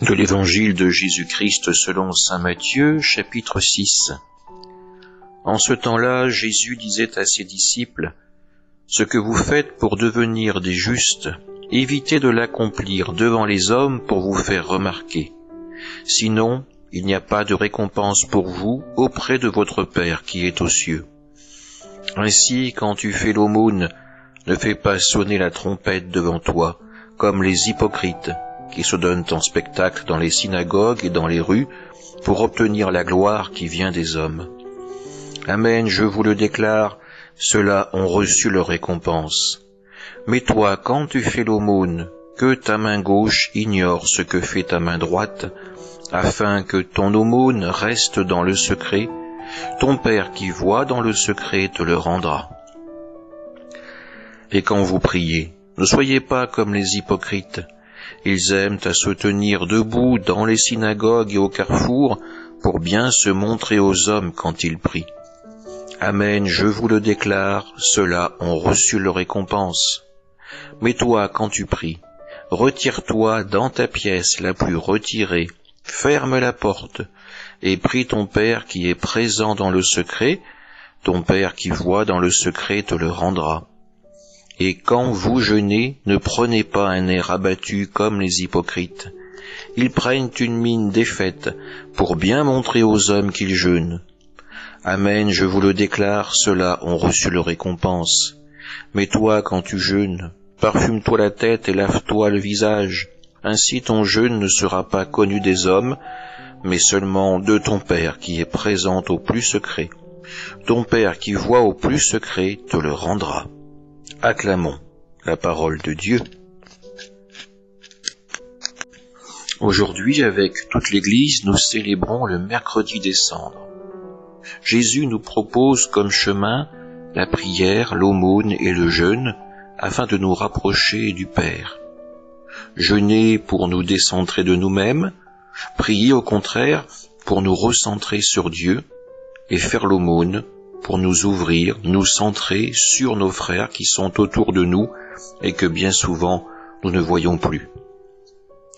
De l'Évangile de Jésus-Christ selon saint Matthieu, chapitre 6. En ce temps-là, Jésus disait à ses disciples : « Ce que vous faites pour devenir des justes, évitez de l'accomplir devant les hommes pour vous faire remarquer. Sinon, il n'y a pas de récompense pour vous auprès de votre Père qui est aux cieux. Ainsi, quand tu fais l'aumône, ne fais pas sonner la trompette devant toi, comme les hypocrites, qui se donnent en spectacle dans les synagogues et dans les rues pour obtenir la gloire qui vient des hommes. Amen, je vous le déclare, ceux-là ont reçu leur récompense. Mais toi, quand tu fais l'aumône, que ta main gauche ignore ce que fait ta main droite, afin que ton aumône reste dans le secret, ton Père qui voit dans le secret te le rendra. Et quand vous priez, ne soyez pas comme les hypocrites. Ils aiment à se tenir debout dans les synagogues et au carrefour pour bien se montrer aux hommes quand ils prient. Amen, je vous le déclare, ceux-là ont reçu leur récompense. Mais toi, quand tu pries, retire-toi dans ta pièce la plus retirée, ferme la porte, et prie ton Père qui est présent dans le secret, ton Père qui voit dans le secret te le rendra. Et quand vous jeûnez, ne prenez pas un air abattu comme les hypocrites. Ils prennent une mine défaite pour bien montrer aux hommes qu'ils jeûnent. Amen, je vous le déclare, ceux-là ont reçu leur récompense. Mais toi, quand tu jeûnes, parfume-toi la tête et lave-toi le visage. Ainsi ton jeûne ne sera pas connu des hommes, mais seulement de ton Père qui est présent au plus secret. Ton Père qui voit au plus secret te le rendra. Acclamons la parole de Dieu. Aujourd'hui, avec toute l'Église, nous célébrons le mercredi des Cendres. Jésus nous propose comme chemin la prière, l'aumône et le jeûne, afin de nous rapprocher du Père. Jeûner pour nous décentrer de nous-mêmes, prier au contraire pour nous recentrer sur Dieu, et faire l'aumône pour nous ouvrir, nous centrer sur nos frères qui sont autour de nous et que bien souvent nous ne voyons plus.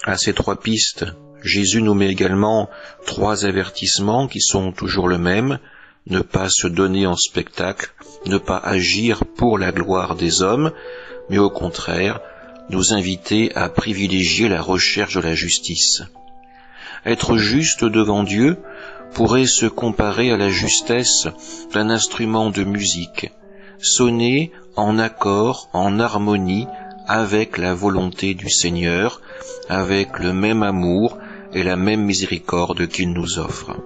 À ces trois pistes, Jésus nous met également trois avertissements qui sont toujours le même: ne pas se donner en spectacle, ne pas agir pour la gloire des hommes, mais au contraire, nous inviter à privilégier la recherche de la justice. Être juste devant Dieu pourrait se comparer à la justesse d'un instrument de musique, sonner en accord, en harmonie avec la volonté du Seigneur, avec le même amour et la même miséricorde qu'il nous offre.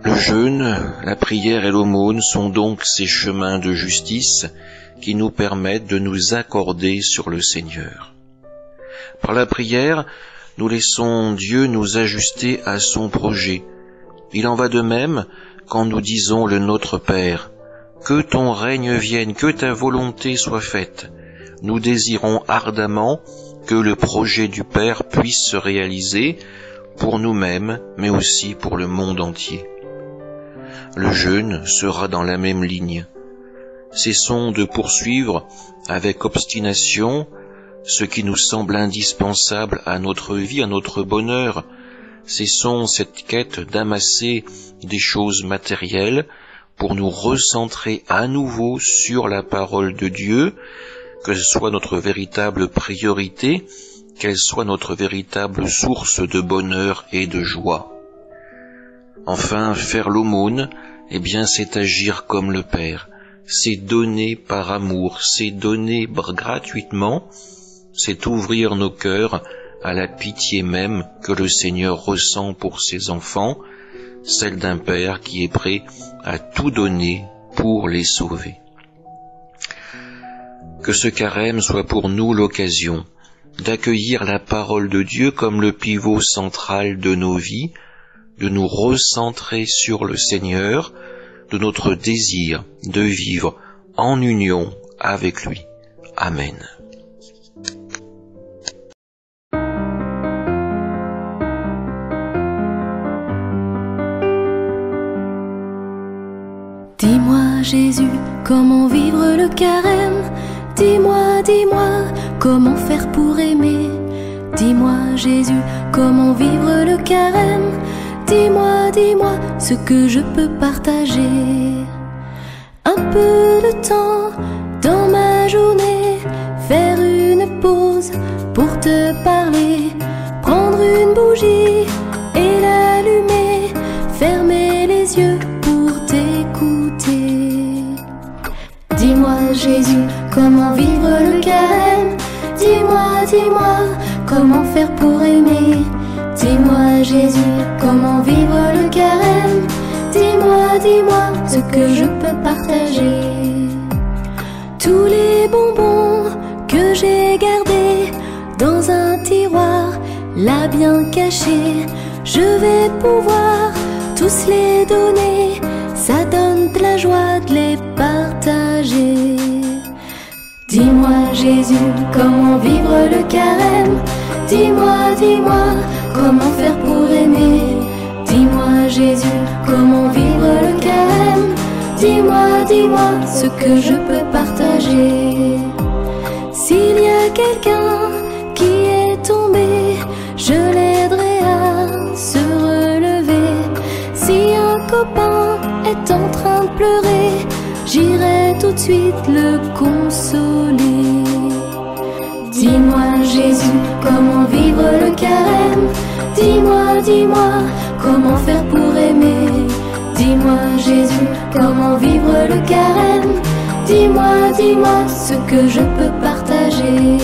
Le jeûne, la prière et l'aumône sont donc ces chemins de justice qui nous permettent de nous accorder sur le Seigneur. Par la prière, nous laissons Dieu nous ajuster à son projet. Il en va de même quand nous disons le Notre Père. Que ton règne vienne, que ta volonté soit faite. Nous désirons ardemment que le projet du Père puisse se réaliser pour nous-mêmes, mais aussi pour le monde entier. Le jeûne sera dans la même ligne. Cessons de poursuivre avec obstination ce qui nous semble indispensable à notre vie, à notre bonheur. Cessons cette quête d'amasser des choses matérielles pour nous recentrer à nouveau sur la parole de Dieu, que ce soit notre véritable priorité, qu'elle soit notre véritable source de bonheur et de joie. Enfin, faire l'aumône, c'est agir comme le Père, c'est donner par amour, c'est donner gratuitement, c'est ouvrir nos cœurs à la pitié même que le Seigneur ressent pour ses enfants, celle d'un Père qui est prêt à tout donner pour les sauver. Que ce carême soit pour nous l'occasion d'accueillir la parole de Dieu comme le pivot central de nos vies, de nous recentrer sur le Seigneur, de notre désir de vivre en union avec lui. Amen. Dis-moi Jésus, comment vivre le carême? Dis-moi, dis-moi, comment faire pour aimer? Dis-moi Jésus, comment vivre le carême? Dis-moi, dis-moi ce que je peux partager. Un peu de temps dans ma journée, faire une pause pour te parler, prendre une bougie et l'allumer, fermer les yeux pour t'écouter. Dis-moi Jésus, comment vivre le carême? Dis-moi, dis-moi, comment faire pour aimer? Dis-moi Jésus, comment vivre le carême? Dis-moi, dis-moi ce que je peux partager. Tous les bonbons que j'ai gardés dans un tiroir, là bien cachés, je vais pouvoir tous les donner. Ça donne de la joie de les partager. Dis-moi Jésus, comment vivre le carême? Dis-moi, dis-moi, comment faire pour aimer? Dis-moi Jésus, comment vivre le carême? Dis-moi, dis-moi ce que je peux partager. S'il y a quelqu'un qui est tombé, je l'aiderai à se relever. Si un copain est en train de pleurer, j'irai tout de suite le consoler. Dis-moi Jésus, comment vivre le carême? Dis-moi, dis-moi, comment faire pour aimer? Dis-moi Jésus, comment vivre le carême? Dis-moi, dis-moi ce que je peux partager.